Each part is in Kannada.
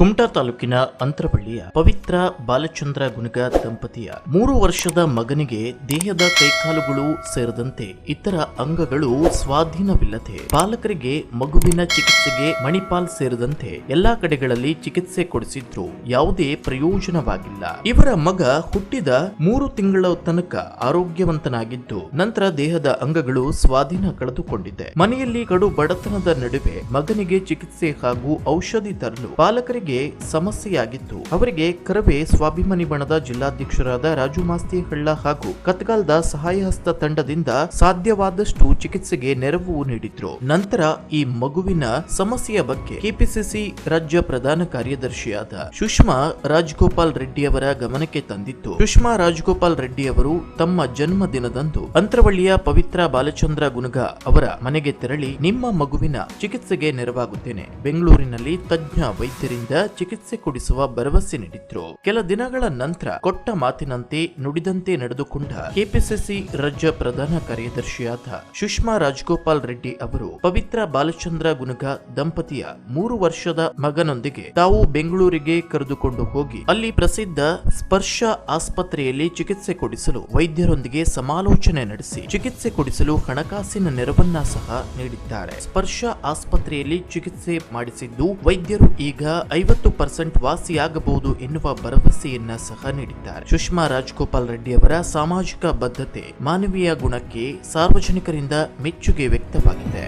ಕುಮಟಾ ತಾಲೂಕಿನ ಅಂತರವಳ್ಳಿಯ ಪವಿತ್ರ ಬಾಲಚಂದ್ರ ಗುನಗ ದಂಪತಿಯ 3 ವರ್ಷದ ಮಗನಿಗೆ ದೇಹದ ಕೈಕಾಲುಗಳು ಸೇರಿದಂತೆ ಇತರ ಅಂಗಗಳು ಸ್ವಾಧೀನವಿಲ್ಲದೆ ಪಾಲಕರಿಗೆ ಮಗುವಿನ ಚಿಕಿತ್ಸೆಗೆ ಮಣಿಪಾಲ್ ಸೇರಿದಂತೆ ಎಲ್ಲಾ ಕಡೆಗಳಲ್ಲಿ ಚಿಕಿತ್ಸೆ ಕೊಡಿಸಿದ್ರು ಯಾವುದೇ ಪ್ರಯೋಜನವಾಗಿಲ್ಲ. ಇವರ ಮಗ ಹುಟ್ಟಿದ 3 ತಿಂಗಳ ತನಕ ಆರೋಗ್ಯವಂತನಾಗಿದ್ದು ನಂತರ ದೇಹದ ಅಂಗಗಳು ಸ್ವಾಧೀನ ಕಳೆದುಕೊಂಡಿದೆ. ಮನೆಯಲ್ಲಿ ಕಡು ಬಡತನದ ನಡುವೆ ಮಗನಿಗೆ ಚಿಕಿತ್ಸೆ ಹಾಗೂ ಔಷಧಿ ತರಲು ಪಾಲಕರಿಗೆ ಸಮಸ್ಯೆಯಾಗಿತ್ತು. ಅವರಿಗೆ ಕರವೇ ಸ್ವಾಭಿಮಾನಿ ಬಣದ ಜಿಲ್ಲಾಧ್ಯಕ್ಷರಾದ ರಾಜು ಮಾಸ್ತಿಹಳ್ಳ ಹಾಗೂ ಕತ್ಗಾಲ್ದ ಸಹಾಯ ಹಸ್ತ ತಂಡದಿಂದ ಸಾಧ್ಯವಾದಷ್ಟು ಚಿಕಿತ್ಸೆಗೆ ನೆರವು ನೀಡಿದ್ರು. ನಂತರ ಈ ಮಗುವಿನ ಸಮಸ್ಯೆಯ ಬಗ್ಗೆ ಕೆಪಿಸಿಸಿ ರಾಜ್ಯ ಪ್ರಧಾನ ಕಾರ್ಯದರ್ಶಿಯಾದ ಸುಷ್ಮಾ ರಾಜಗೋಪಾಲ್ ರೆಡ್ಡಿ ಅವರ ಗಮನಕ್ಕೆ ತಂದಿತ್ತು. ಸುಷ್ಮಾ ರಾಜಗೋಪಾಲ್ ರೆಡ್ಡಿ ಅವರು ತಮ್ಮ ಜನ್ಮ ದಿನದಂದು ಅಂತರವಳ್ಳಿಯ ಪವಿತ್ರ ಬಾಲಚಂದ್ರ ಗುನಗ ಅವರ ಮನೆಗೆ ತೆರಳಿ ನಿಮ್ಮ ಮಗುವಿನ ಚಿಕಿತ್ಸೆಗೆ ನೆರವಾಗುತ್ತೇನೆ, ಬೆಂಗಳೂರಿನಲ್ಲಿ ತಜ್ಞ ವೈದ್ಯರಿಂದ ಚಿಕಿತ್ಸೆ ಕೊಡಿಸುವ ಭರವಸೆ ನೀಡಿದ್ರು. ಕೆಲ ದಿನಗಳ ನಂತರ ಕೊಟ್ಟ ಮಾತಿನಂತೆ ನುಡಿದಂತೆ ನಡೆದುಕೊಂಡ ಕೆಪಿಸಿಸಿ ರಾಜ್ಯ ಪ್ರಧಾನ ಕಾರ್ಯದರ್ಶಿಯಾದ ಸುಷ್ಮಾ ರಾಜಗೋಪಾಲ್ ರೆಡ್ಡಿ ಅವರು ಪವಿತ್ರ ಬಾಲಚಂದ್ರ ಗುನಗ ದಂಪತಿಯ 3 ವರ್ಷದ ಮಗನೊಂದಿಗೆ ತಾವು ಬೆಂಗಳೂರಿಗೆ ಕರೆದುಕೊಂಡು ಹೋಗಿ ಅಲ್ಲಿ ಪ್ರಸಿದ್ಧ ಸ್ಪರ್ಶ ಆಸ್ಪತ್ರೆಯಲ್ಲಿ ಚಿಕಿತ್ಸೆ ಕೊಡಿಸಲು ವೈದ್ಯರೊಂದಿಗೆ ಸಮಾಲೋಚನೆ ನಡೆಸಿ ಚಿಕಿತ್ಸೆ ಕೊಡಿಸಲು ಹಣಕಾಸಿನ ನೆರವನ್ನ ಸಹ ನೀಡಿದ್ದಾರೆ. ಸ್ಪರ್ಶ ಆಸ್ಪತ್ರೆಯಲ್ಲಿ ಚಿಕಿತ್ಸೆ ಮಾಡಿಸಿದ್ದು ವೈದ್ಯರು ಈಗ 50% ವಾಸಿಯಾಗಬಹುದು ಎನ್ನುವ ಭರವಸೆಯನ್ನ ಸಹ ನೀಡಿದ್ದಾರೆ. ಸುಷ್ಮಾ ರಾಜಗೋಪಾಲ್ ರೆಡ್ಡಿ ಅವರ ಸಾಮಾಜಿಕ ಬದ್ಧತೆ, ಮಾನವೀಯ ಗುಣಕ್ಕೆ ಸಾರ್ವಜನಿಕರಿಂದ ಮೆಚ್ಚುಗೆ ವ್ಯಕ್ತವಾಗಿದೆ.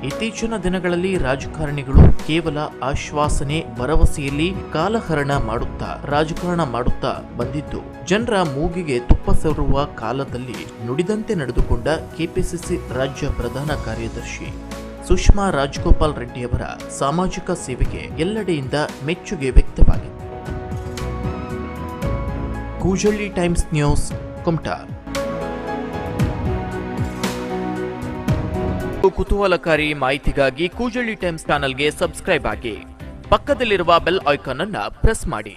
ಇತ್ತೀಚಿನ ದಿನಗಳಲ್ಲಿ ರಾಜಕಾರಣಿಗಳು ಕೇವಲ ಆಶ್ವಾಸನೆ, ಭರವಸೆಯಲ್ಲಿ ಕಾಲಹರಣ ರಾಜಕಾರಣ ಮಾಡುತ್ತಾ ಬಂದಿದ್ದು ಜನರ ಮೂಗಿಗೆ ತುಪ್ಪ ಸವರುವ ಕಾಲದಲ್ಲಿ ನುಡಿದಂತೆ ನಡೆದುಕೊಂಡ ಕೆಪಿಸಿಸಿ ರಾಜ್ಯ ಪ್ರಧಾನ ಕಾರ್ಯದರ್ಶಿ ಸುಷ್ಮಾ ರಾಜಗೋಪಾಲ್ ರೆಡ್ಡಿ ಅವರ ಸಾಮಾಜಿಕ ಸೇವೆಗೆ ಎಲ್ಲೆಡೆಯಿಂದ ಮೆಚ್ಚುಗೆ ವ್ಯಕ್ತವಾಗಿದೆ. Koojalli times news, Kumta. ಕುತೂಹಲಕಾರಿ ಮಾಹಿತಿಗಾಗಿ ಕೂಜಳ್ಳಿ ಟೈಮ್ಸ್ ಚಾನೆಲ್ಗೆ ಸಬ್ಸ್ಕ್ರೈಬ್ ಆಗಿ, ಪಕ್ಕದಲ್ಲಿರುವ ಬೆಲ್ ಐಕಾನ್ ಅನ್ನು ಪ್ರೆಸ್ ಮಾಡಿ.